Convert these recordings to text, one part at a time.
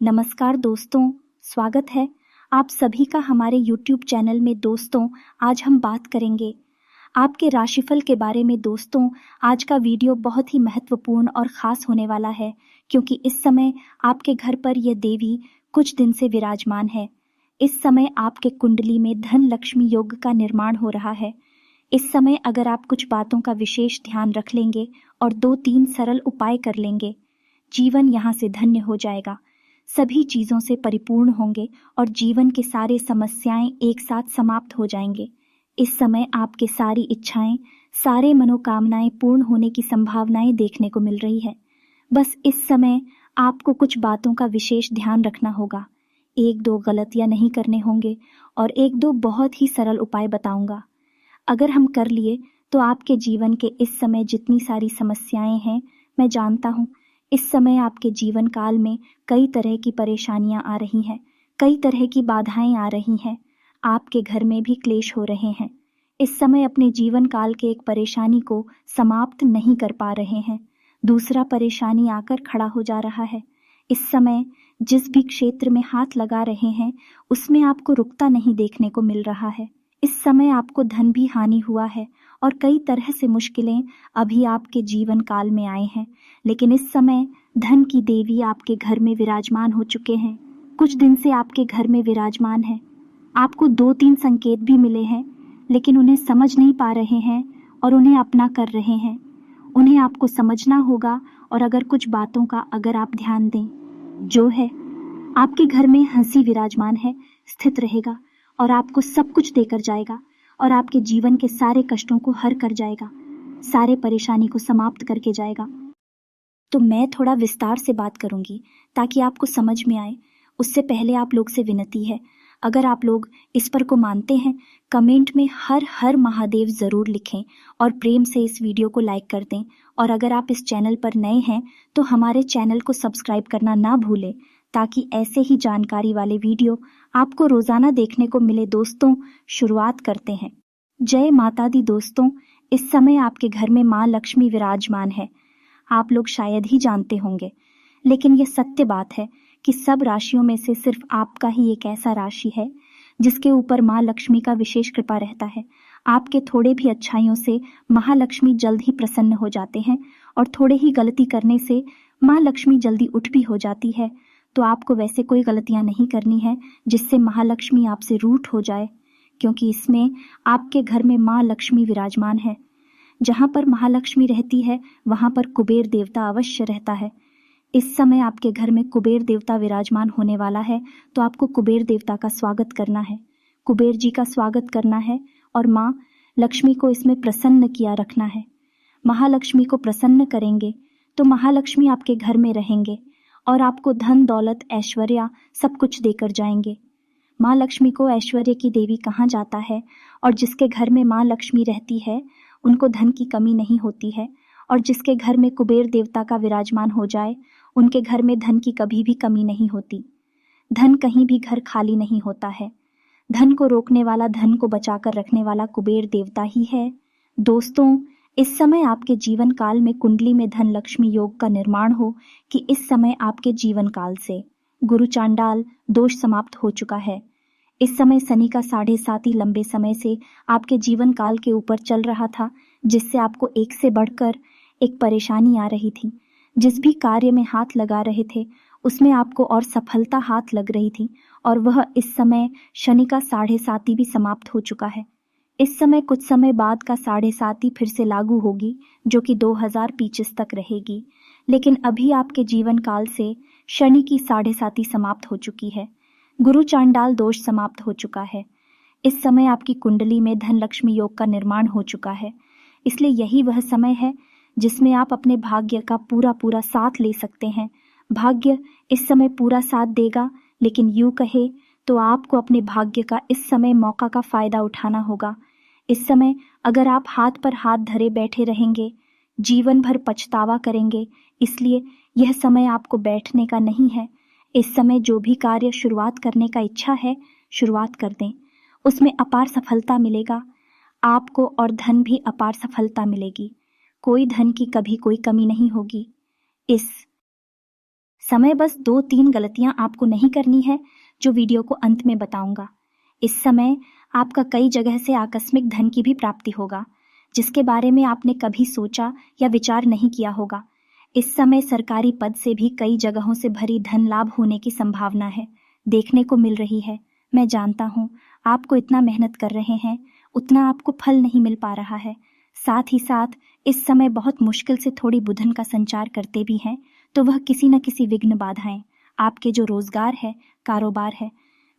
नमस्कार दोस्तों, स्वागत है आप सभी का हमारे YouTube चैनल में। दोस्तों, आज हम बात करेंगे आपके राशिफल के बारे में। दोस्तों, आज का वीडियो बहुत ही महत्वपूर्ण और ख़ास होने वाला है, क्योंकि इस समय आपके घर पर यह देवी कुछ दिन से विराजमान है। इस समय आपके कुंडली में धन लक्ष्मी योग का निर्माण हो रहा है। इस समय अगर आप कुछ बातों का विशेष ध्यान रख लेंगे और 2-3 सरल उपाय कर लेंगे, जीवन यहाँ से धन्य हो जाएगा, सभी चीज़ों से परिपूर्ण होंगे और जीवन के सारे समस्याएं एक साथ समाप्त हो जाएंगे। इस समय आपके सारी इच्छाएं, सारे मनोकामनाएं पूर्ण होने की संभावनाएं देखने को मिल रही है। बस इस समय आपको कुछ बातों का विशेष ध्यान रखना होगा। 1-2 गलतियां नहीं करने होंगे और 1-2 बहुत ही सरल उपाय बताऊंगा। अगर हम कर लिए तो आपके जीवन के इस समय जितनी सारी समस्याएं हैं, मैं जानता हूँ इस समय आपके जीवन काल में कई तरह की परेशानियां आ रही हैं, कई तरह की बाधाएं आ रही हैं, आपके घर में भी क्लेश हो रहे हैं। इस समय अपने जीवन काल के एक परेशानी को समाप्त नहीं कर पा रहे हैं, दूसरा परेशानी आकर खड़ा हो जा रहा है। इस समय जिस भी क्षेत्र में हाथ लगा रहे हैं, उसमें आपको रुकता नहीं देखने को मिल रहा है। इस समय आपको धन भी हानि हुआ है और कई तरह से मुश्किलें अभी आपके जीवन काल में आए हैं, लेकिन इस समय धन की देवी आपके घर में विराजमान हो चुके हैं। कुछ दिन से आपके घर में विराजमान है। आपको 2-3 संकेत भी मिले हैं, लेकिन उन्हें समझ नहीं पा रहे हैं और उन्हें अपना कर रहे हैं। उन्हें आपको समझना होगा और अगर कुछ बातों का अगर आप ध्यान दें, जो है आपके घर में हंसी विराजमान है, स्थित रहेगा और आपको सब कुछ देकर जाएगा और आपके जीवन के सारे कष्टों को हर कर जाएगा, सारे परेशानी को समाप्त करके जाएगा। तो मैं थोड़ा विस्तार से बात करूंगी ताकि आपको समझ में आए। उससे पहले आप लोग से विनती है, अगर आप लोग इस पर को मानते हैं, कमेंट में हर हर महादेव ज़रूर लिखें और प्रेम से इस वीडियो को लाइक कर दें। और अगर आप इस चैनल पर नए हैं तो हमारे चैनल को सब्सक्राइब करना ना भूलें, ताकि ऐसे ही जानकारी वाले वीडियो आपको रोज़ाना देखने को मिले। दोस्तों, शुरुआत करते हैं। जय माता दी। दोस्तों, इस समय आपके घर में माँ लक्ष्मी विराजमान है। आप लोग शायद ही जानते होंगे, लेकिन यह सत्य बात है कि सब राशियों में से सिर्फ आपका ही एक ऐसा राशि है जिसके ऊपर माँ लक्ष्मी का विशेष कृपा रहता है। आपके थोड़े भी अच्छाइयों से महालक्ष्मी जल्द ही प्रसन्न हो जाते हैं और थोड़े ही गलती करने से माँ लक्ष्मी जल्दी उठ भी हो जाती है। तो आपको वैसे कोई गलतियां नहीं करनी है जिससे महालक्ष्मी आपसे रूठ हो जाए, क्योंकि इसमें आपके घर में माँ लक्ष्मी विराजमान है। जहाँ पर महालक्ष्मी रहती है वहाँ पर कुबेर देवता अवश्य रहता है। इस समय आपके घर में कुबेर देवता विराजमान होने वाला है, तो आपको कुबेर देवता का स्वागत करना है, कुबेर जी का स्वागत करना है और माँ लक्ष्मी को इसमें प्रसन्न किया रखना है। महालक्ष्मी को प्रसन्न करेंगे तो महालक्ष्मी आपके घर में रहेंगे और आपको धन दौलत ऐश्वर्या सब कुछ देकर जाएंगे। माँ लक्ष्मी को ऐश्वर्य की देवी कहा जाता है और जिसके घर में माँ लक्ष्मी रहती है उनको धन की कमी नहीं होती है, और जिसके घर में कुबेर देवता का विराजमान हो जाए उनके घर में धन की कभी भी कमी नहीं होती। धन कहीं भी घर खाली नहीं होता है। धन को रोकने वाला, धन को बचाकर रखने वाला कुबेर देवता ही है। दोस्तों, इस समय आपके जीवन काल में कुंडली में धन लक्ष्मी योग का निर्माण हो कि इस समय आपके जीवन काल से गुरु चांडाल दोष समाप्त हो चुका है। इस समय शनि का 7.5 लंबे समय से आपके जीवन काल के ऊपर चल रहा था, जिससे आपको एक से बढ़कर एक परेशानी आ रही थी। जिस भी कार्य में हाथ लगा रहे थे उसमें आपको और सफलता हाथ लग रही थी, और वह इस समय शनि का 7.5 भी समाप्त हो चुका है। इस समय कुछ समय बाद का 7.5 फिर से लागू होगी, जो कि 2025 तक रहेगी। लेकिन अभी आपके जीवन काल से शनि की 7.5 समाप्त हो चुकी है, गुरु चांडाल दोष समाप्त हो चुका है। इस समय आपकी कुंडली में धन लक्ष्मी योग का निर्माण हो चुका है। इसलिए यही वह समय है जिसमें आप अपने भाग्य का पूरा पूरा साथ ले सकते हैं। भाग्य इस समय पूरा साथ देगा, लेकिन यूं कहे तो आपको अपने भाग्य का इस समय मौका का फायदा उठाना होगा। इस समय अगर आप हाथ पर हाथ धरे बैठे रहेंगे, जीवन भर पछतावा करेंगे। इसलिए यह समय आपको बैठने का नहीं है। इस समय जो भी कार्य शुरुआत करने का इच्छा है, शुरुआत कर दें, उसमें अपार सफलता मिलेगा आपको और धन भी अपार सफलता मिलेगी। कोई धन की कभी कोई कमी नहीं होगी। इस समय बस 2-3 गलतियां आपको नहीं करनी है जो वीडियो को अंत में बताऊंगा। इस समय आपका कई जगह से आकस्मिक धन की भी प्राप्ति होगा, जिसके बारे में आपने कभी सोचा या विचार नहीं किया होगा। इस समय सरकारी पद से भी कई जगहों से भरी धन लाभ होने की संभावना है, देखने को मिल रही है। मैं जानता हूँ आपको इतना मेहनत कर रहे हैं, उतना आपको फल नहीं मिल पा रहा है। साथ ही साथ इस समय बहुत मुश्किल से थोड़ी बुधन का संचार करते भी हैं, तो वह किसी न किसी विघ्न बाधाएं आपके जो रोजगार है, कारोबार है,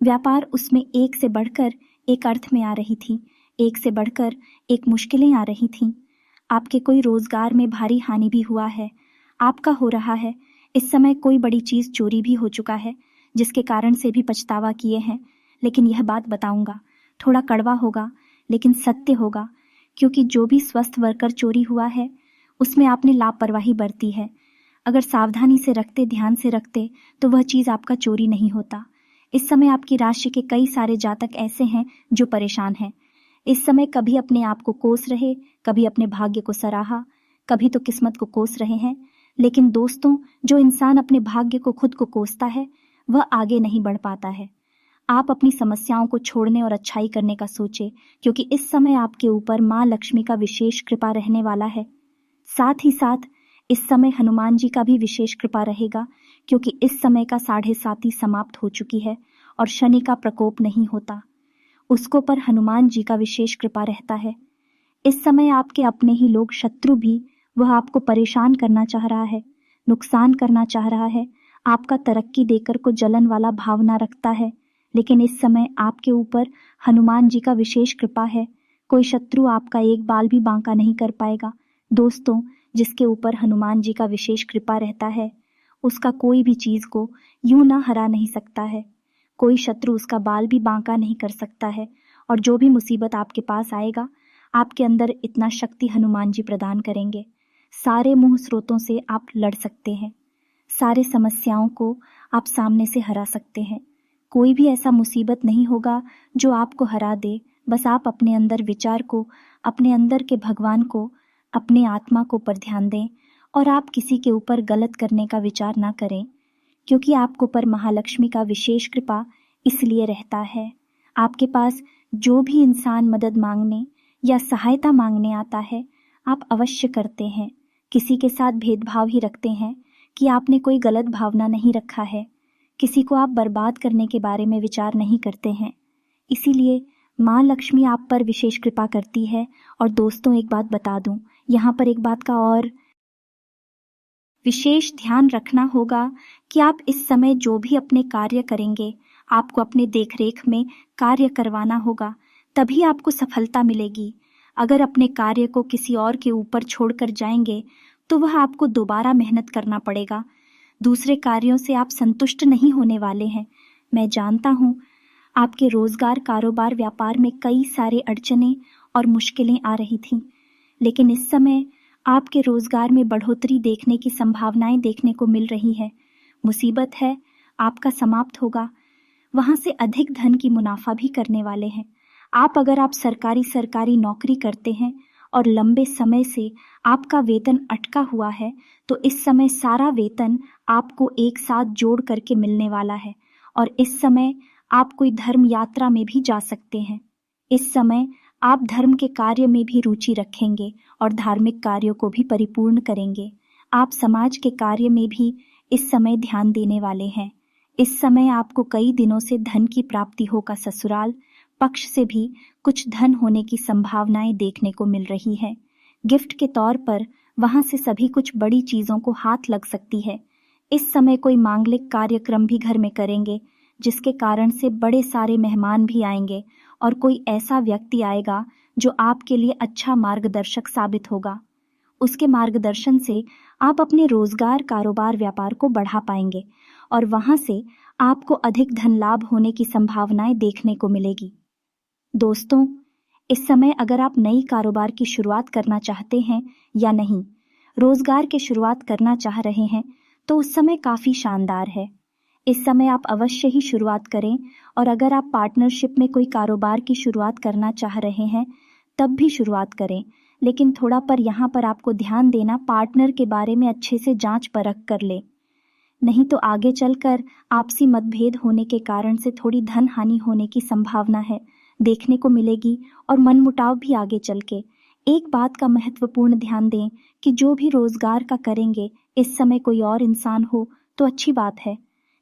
व्यापार, उसमें एक से बढ़कर एक अर्थ में आ रही थी, एक से बढ़कर एक मुश्किलें आ रही थीं। आपके कोई रोजगार में भारी हानि भी हुआ है, आपका हो रहा है। इस समय कोई बड़ी चीज चोरी भी हो चुका है, जिसके कारण से भी पछतावा किए हैं। लेकिन यह बात बताऊंगा, थोड़ा कड़वा होगा लेकिन सत्य होगा, क्योंकि जो भी स्वस्थ वर्कर चोरी हुआ है उसमें आपने लापरवाही बरती है। अगर सावधानी से रखते, ध्यान से रखते, तो वह चीज आपका चोरी नहीं होता। इस समय आपकी राशि के कई सारे जातक ऐसे हैं जो परेशान हैं। इस समय कभी अपने आप को कोस रहे, कभी अपने भाग्य को सराहा, कभी तो किस्मत को कोस रहे हैं। लेकिन दोस्तों, जो इंसान अपने भाग्य को खुद को कोसता है वह आगे नहीं बढ़ पाता है। आप अपनी समस्याओं को छोड़ने और अच्छाई करने का सोचे, क्योंकि इस समय आपके ऊपर माँ लक्ष्मी का विशेष कृपा रहने वाला है। साथ ही साथ इस समय हनुमान जी का भी विशेष कृपा रहेगा, क्योंकि इस समय का 7:30 समाप्त हो चुकी है और शनि का प्रकोप नहीं होता, उसको पर हनुमान जी का विशेष कृपा रहता है। इस समय आपके अपने ही लोग, शत्रु भी, वह आपको परेशान करना चाह रहा है, नुकसान करना चाह रहा है, आपका तरक्की देकर को जलन वाला भावना रखता है। लेकिन इस समय आपके ऊपर हनुमान जी का विशेष कृपा है, कोई शत्रु आपका एक बाल भी बांका नहीं कर पाएगा। दोस्तों, जिसके ऊपर हनुमान जी का विशेष कृपा रहता है उसका कोई भी चीज को यूं ना हरा नहीं सकता है, कोई शत्रु उसका बाल भी बांका नहीं कर सकता है। और जो भी मुसीबत आपके पास आएगा, आपके अंदर इतना शक्ति हनुमान जी प्रदान करेंगे, सारे मुंह स्रोतों से आप लड़ सकते हैं, सारे समस्याओं को आप सामने से हरा सकते हैं। कोई भी ऐसा मुसीबत नहीं होगा जो आपको हरा दे। बस आप अपने अंदर विचार को, अपने अंदर के भगवान को, अपने आत्मा को पर ध्यान दें और आप किसी के ऊपर गलत करने का विचार ना करें, क्योंकि आपको पर महालक्ष्मी का विशेष कृपा इसलिए रहता है। आपके पास जो भी इंसान मदद मांगने या सहायता मांगने आता है, आप अवश्य करते हैं, किसी के साथ भेदभाव ही रखते हैं कि आपने कोई गलत भावना नहीं रखा है, किसी को आप बर्बाद करने के बारे में विचार नहीं करते हैं। इसीलिए माँ लक्ष्मी आप पर विशेष कृपा करती है। और दोस्तों, एक बात बता दूं, यहाँ पर एक बात का और विशेष ध्यान रखना होगा कि आप इस समय जो भी अपने कार्य करेंगे, आपको अपने देखरेख में कार्य करवाना होगा, तभी आपको सफलता मिलेगी। अगर अपने कार्य को किसी और के ऊपर छोड़कर जाएंगे तो वह आपको दोबारा मेहनत करना पड़ेगा, दूसरे कार्यों से आप संतुष्ट नहीं होने वाले हैं। मैं जानता हूँ आपके रोजगार, कारोबार, व्यापार में कई सारे अड़चने और मुश्किलें आ रही थीं, लेकिन इस समय आपके रोजगार में बढ़ोतरी देखने की संभावनाएं देखने को मिल रही है। मुसीबत है आपका समाप्त होगा, वहां से अधिक धन की मुनाफा भी करने वाले हैं आप। अगर आप सरकारी नौकरी करते हैं और लंबे समय से आपका वेतन अटका हुआ है, तो इस समय सारा वेतन आपको एक साथ जोड़ करके मिलने वाला है और इस समय आप कोई धर्म यात्रा में भी जा सकते हैं। इस समय आप धर्म के कार्य में भी रुचि रखेंगे और धार्मिक कार्यों को भी परिपूर्ण करेंगे। आप समाज के कार्य में भी इस समय ध्यान देने वाले हैं। इस समय आपको कई दिनों से धन की प्राप्ति होगा, ससुराल पक्ष से भी कुछ धन होने की संभावनाएं देखने को मिल रही है। गिफ्ट के तौर पर वहां से सभी कुछ बड़ी चीजों को हाथ लग सकती है। इस समय कोई मांगलिक कार्यक्रम भी घर में करेंगे, जिसके कारण से बड़े सारे मेहमान भी आएंगे और कोई ऐसा व्यक्ति आएगा जो आपके लिए अच्छा मार्गदर्शक साबित होगा। उसके मार्गदर्शन से आप अपने रोजगार, कारोबार, व्यापार को बढ़ा पाएंगे और वहां से आपको अधिक धन लाभ होने की संभावनाएं देखने को मिलेगी। दोस्तों, इस समय अगर आप नई कारोबार की शुरुआत करना चाहते हैं या नहीं, रोजगार की शुरुआत करना चाह रहे हैं, तो उस समय काफी शानदार है। इस समय आप अवश्य ही शुरुआत करें। और अगर आप पार्टनरशिप में कोई कारोबार की शुरुआत करना चाह रहे हैं, तब भी शुरुआत करें, लेकिन थोड़ा पर यहाँ पर आपको ध्यान देना, पार्टनर के बारे में अच्छे से जांच परख कर ले। नहीं तो आगे चलकर आपसी मतभेद होने के कारण से थोड़ी धन हानि होने की संभावना है, देखने को मिलेगी, और मनमुटाव भी आगे चल के। एक बात का महत्वपूर्ण ध्यान दें कि जो भी रोजगार का करेंगे, इस समय कोई और इंसान हो तो अच्छी बात है,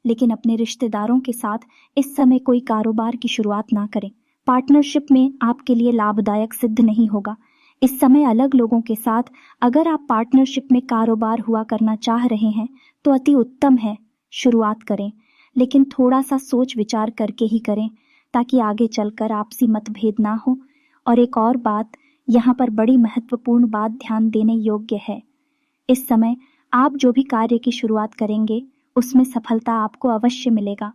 लेकिन अपने रिश्तेदारों के साथ इस समय कोई कारोबार की शुरुआत ना करें। पार्टनरशिप में आपके लिए लाभदायक सिद्ध नहीं होगा। इस समय अलग लोगों के साथ अगर आप पार्टनरशिप में कारोबार हुआ करना चाह रहे हैं तो अति उत्तम है, शुरुआत करें, लेकिन थोड़ा सा सोच विचार करके ही करें ताकि आगे चलकर आपसी मतभेद ना हो। और एक और बात, यहाँ पर बड़ी महत्वपूर्ण बात ध्यान देने योग्य है। इस समय आप जो भी कार्य की शुरुआत करेंगे उसमें सफलता आपको अवश्य मिलेगा,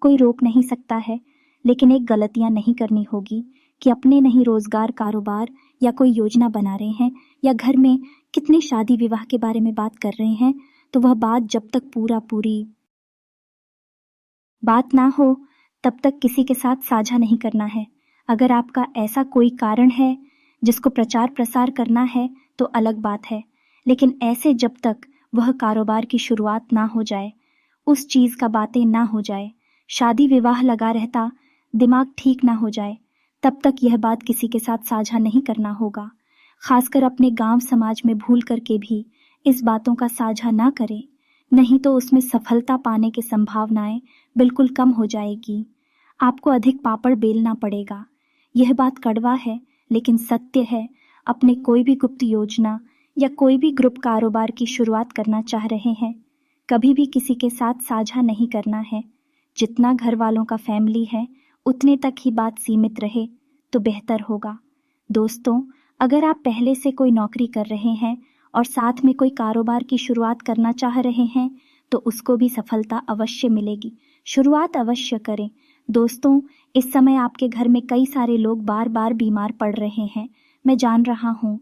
कोई रोक नहीं सकता है, लेकिन एक गलतियां नहीं करनी होगी कि अपने नहीं रोजगार, कारोबार या कोई योजना बना रहे हैं या घर में कितने शादी विवाह के बारे में बात कर रहे हैं, तो वह बात जब तक पूरी बात ना हो तब तक किसी के साथ साझा नहीं करना है। अगर आपका ऐसा कोई कारण है जिसको प्रचार प्रसार करना है तो अलग बात है, लेकिन ऐसे जब तक वह कारोबार की शुरुआत ना हो जाए, उस चीज का बातें ना हो जाए, शादी विवाह लगा रहता, दिमाग ठीक ना हो जाए, तब तक यह बात किसी के साथ साझा नहीं करना होगा। खासकर अपने गांव समाज में भूल करके भी इस बातों का साझा ना करें, नहीं तो उसमें सफलता पाने की संभावनाएं बिल्कुल कम हो जाएगी। आपको अधिक पापड़ बेलना पड़ेगा। यह बात कड़वा है लेकिन सत्य है। अपने कोई भी गुप्त योजना या कोई भी ग्रुप कारोबार की शुरुआत करना चाह रहे हैं, कभी भी किसी के साथ साझा नहीं करना है। जितना घर वालों का फैमिली है उतने तक ही बात सीमित रहे तो बेहतर होगा। दोस्तों, अगर आप पहले से कोई नौकरी कर रहे हैं और साथ में कोई कारोबार की शुरुआत करना चाह रहे हैं तो उसको भी सफलता अवश्य मिलेगी। शुरुआत अवश्य करें। दोस्तों, इस समय आपके घर में कई सारे लोग बार बार बीमार पड़ रहे हैं, मैं जान रहा हूँ।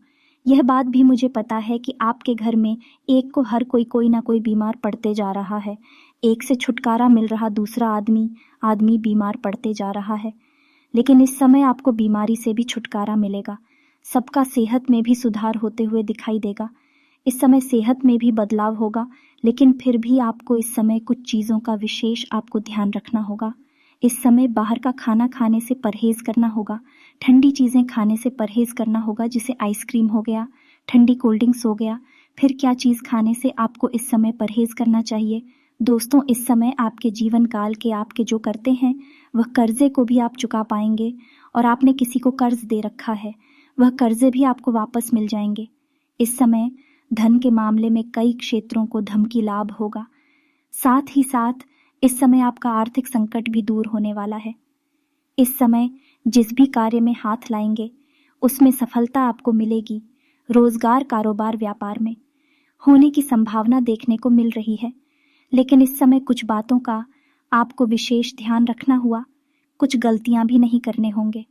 यह बात भी मुझे पता है कि आपके घर में एक को हर कोई ना कोई बीमार पड़ते जा रहा है। एक से छुटकारा मिल रहा, दूसरा आदमी बीमार पड़ते जा रहा है। लेकिन इस समय आपको बीमारी से भी छुटकारा मिलेगा। सबका सेहत में भी सुधार होते हुए दिखाई देगा। इस समय सेहत में भी बदलाव होगा, लेकिन फिर भी आपको इस समय कुछ चीज़ों का विशेष आपको ध्यान रखना होगा। इस समय बाहर का खाना खाने से परहेज करना होगा, ठंडी चीज़ें खाने से परहेज करना होगा, जैसे आइसक्रीम हो गया, ठंडी कोल्ड ड्रिंक्स हो गया। फिर क्या चीज़ खाने से आपको इस समय परहेज करना चाहिए? दोस्तों, इस समय आपके जीवन काल के आपके जो करते हैं वह कर्जे को भी आप चुका पाएंगे, और आपने किसी को कर्ज दे रखा है वह कर्जे भी आपको वापस मिल जाएंगे। इस समय धन के मामले में कई क्षेत्रों को धमकी लाभ होगा। साथ ही साथ इस समय आपका आर्थिक संकट भी दूर होने वाला है। इस समय जिस भी कार्य में हाथ लाएंगे उसमें सफलता आपको मिलेगी। रोजगार, कारोबार, व्यापार में होने की संभावना देखने को मिल रही है, लेकिन इस समय कुछ बातों का आपको विशेष ध्यान रखना हुआ, कुछ गलतियां भी नहीं करने होंगे।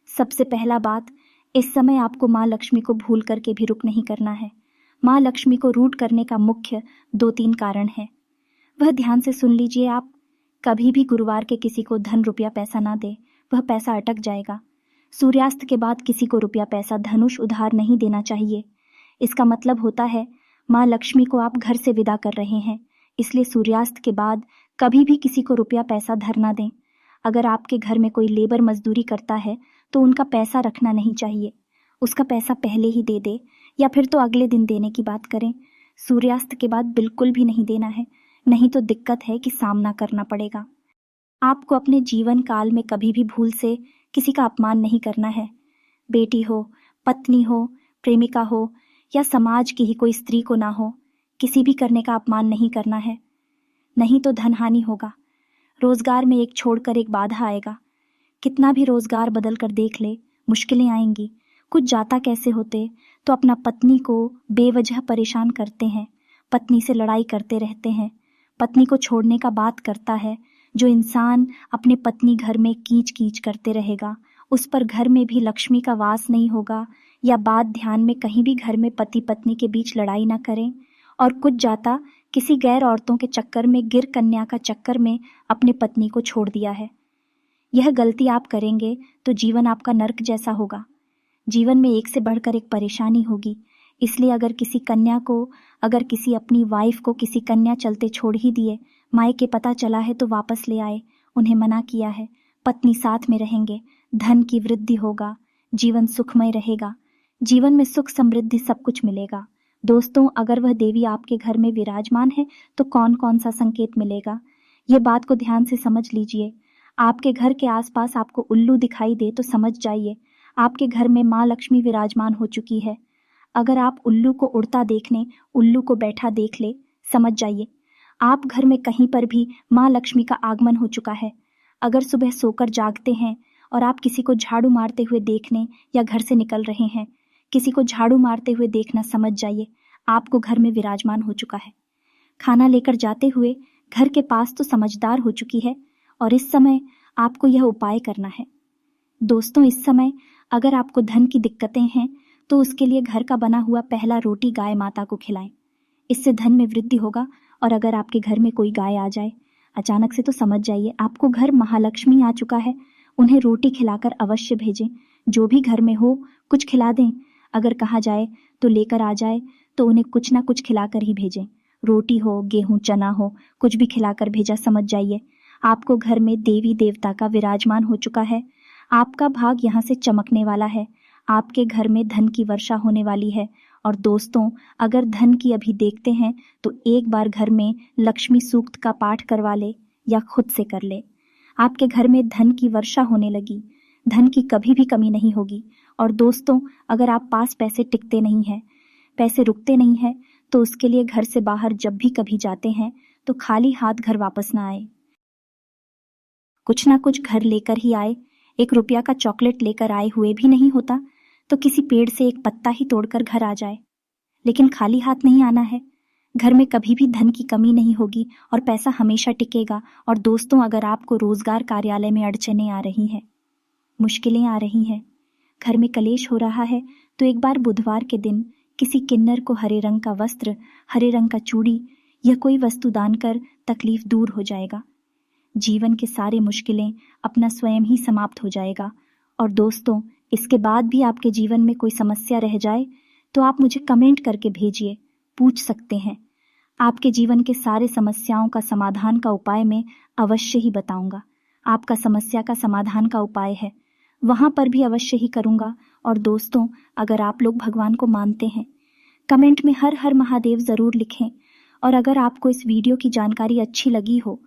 सबसे पहला बात, इस समय आपको माँ लक्ष्मी को भूल करके भी रुक नहीं करना है। माँ लक्ष्मी को रूठ करने का मुख्य 2-3 कारण है, वह ध्यान से सुन लीजिए आप। कभी भी गुरुवार के किसी को धन रुपया पैसा ना दे, वह पैसा अटक जाएगा। सूर्यास्त के बाद किसी को रुपया पैसा धनुष उधार नहीं देना चाहिए। इसका मतलब होता है माँ लक्ष्मी को आप घर से विदा कर रहे हैं, इसलिए सूर्यास्त के बाद कभी भी किसी को रुपया पैसा धर ना दें। अगर आपके घर में कोई लेबर मजदूरी करता है तो उनका पैसा रखना नहीं चाहिए, उसका पैसा पहले ही दे दे या फिर तो अगले दिन देने की बात करें। सूर्यास्त के बाद बिल्कुल भी नहीं देना है, नहीं तो दिक्कत है कि सामना करना पड़ेगा। आपको अपने जीवन काल में कभी भी भूल से किसी का अपमान नहीं करना है। बेटी हो, पत्नी हो, प्रेमिका हो या समाज की ही कोई स्त्री को ना हो, किसी भी करने का अपमान नहीं करना है, नहीं तो धन हानि होगा। रोजगार में एक छोड़कर एक बाधा आएगा। कितना भी रोजगार बदल कर देख ले, मुश्किलें आएंगी। कुछ जाता कैसे होते तो अपना पत्नी को बेवजह परेशान करते हैं, पत्नी से लड़ाई करते रहते हैं, पत्नी को छोड़ने का बात करता है। जो इंसान अपने पत्नी घर में कीच कीच करते रहेगा, उस पर घर में भी लक्ष्मी का वास नहीं होगा। या बात ध्यान में कहीं भी घर में पति पत्नी के बीच लड़ाई ना करें। और कुछ जाता किसी गैर औरतों के चक्कर में, गिर कन्या का चक्कर में अपने पत्नी को छोड़ दिया है। यह गलती आप करेंगे तो जीवन आपका नर्क जैसा होगा। जीवन में एक से बढ़कर एक परेशानी होगी। इसलिए अगर किसी अपनी वाइफ को किसी कन्या चलते छोड़ ही दिए, मायके पता चला है तो वापस ले आए, उन्हें मना किया है, पत्नी साथ में रहेंगे, धन की वृद्धि होगा, जीवन सुखमय रहेगा, जीवन में सुख समृद्धि सब कुछ मिलेगा। दोस्तों, अगर वह देवी आपके घर में विराजमान है तो कौन कौन सा संकेत मिलेगा, ये बात को ध्यान से समझ लीजिए। आपके घर के आसपास आपको उल्लू दिखाई दे तो समझ जाइए आपके घर में माँ लक्ष्मी विराजमान हो चुकी है। अगर आप उल्लू को उड़ता देख लें, उल्लू को बैठा देख ले, समझ जाइए आप घर में कहीं पर भी माँ लक्ष्मी का आगमन हो चुका है। अगर सुबह सोकर जागते हैं और आप किसी को झाड़ू मारते हुए देख लें या घर से निकल रहे हैं, किसी को झाड़ू मारते हुए देखना, समझ जाइए आपको घर में विराजमान हो चुका है। खाना लेकर जाते हुए घर के पास तो समझदार हो चुकी है और इस समय आपको यह उपाय करना है। दोस्तों, इस समय अगर आपको धन की दिक्कतें हैं तो उसके लिए घर का बना हुआ पहला रोटी गाय माता को खिलाएं, इससे धन में वृद्धि होगा। और अगर आपके घर में कोई गाय आ जाए अचानक से तो समझ जाइए आपको घर महालक्ष्मी आ चुका है। उन्हें रोटी खिलाकर अवश्य भेजें, जो भी घर में हो कुछ खिला दें। अगर कहा जाए तो लेकर आ जाए तो उन्हें कुछ ना कुछ खिलाकर ही भेजें, रोटी हो, गेहूं, चना हो, कुछ भी खिलाकर भेजा, समझ जाइए आपको घर में देवी देवता का विराजमान हो चुका है। आपका भाग यहाँ से चमकने वाला है, आपके घर में धन की वर्षा होने वाली है। और दोस्तों, अगर धन की अभी देखते हैं तो एक बार घर में लक्ष्मी सूक्त का पाठ करवा ले या खुद से कर ले, आपके घर में धन की वर्षा होने लगी, धन की कभी भी कमी नहीं होगी। और दोस्तों, अगर आप पास पैसे टिकते नहीं हैं, पैसे रुकते नहीं हैं, तो उसके लिए घर से बाहर जब भी कभी जाते हैं तो खाली हाथ घर वापस ना आए, कुछ ना कुछ घर लेकर ही आए। 1 रुपया का चॉकलेट लेकर आए हुए भी नहीं होता तो किसी पेड़ से एक पत्ता ही तोड़कर घर आ जाए, लेकिन खाली हाथ नहीं आना है। घर में कभी भी धन की कमी नहीं होगी और पैसा हमेशा टिकेगा। और दोस्तों, अगर आपको रोजगार कार्यालय में अड़चनें आ रही हैं, मुश्किलें आ रही हैं, घर में कलेश हो रहा है, तो एक बार बुधवार के दिन किसी किन्नर को हरे रंग का वस्त्र, हरे रंग का चूड़ी या कोई वस्तु दान कर तकलीफ दूर हो जाएगा। जीवन के सारे मुश्किलें अपना स्वयं ही समाप्त हो जाएगा। और दोस्तों, इसके बाद भी आपके जीवन में कोई समस्या रह जाए तो आप मुझे कमेंट करके भेजिए, पूछ सकते हैं। आपके जीवन के सारे समस्याओं का समाधान का उपाय मैं अवश्य ही बताऊंगा। आपका समस्या का समाधान का उपाय है, वहां पर भी अवश्य ही करूंगा। और दोस्तों, अगर आप लोग भगवान को मानते हैं, कमेंट में हर हर महादेव जरूर लिखें। और अगर आपको इस वीडियो की जानकारी अच्छी लगी हो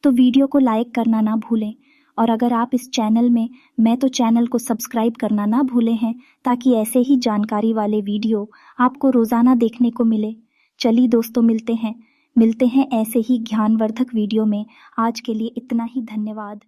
तो वीडियो को लाइक करना ना भूलें। और अगर आप इस चैनल में मैं तो चैनल को सब्सक्राइब करना ना भूले हैं, ताकि ऐसे ही जानकारी वाले वीडियो आपको रोजाना देखने को मिले। चलिए दोस्तों, मिलते हैं ऐसे ही ज्ञानवर्धक वीडियो में। आज के लिए इतना ही, धन्यवाद।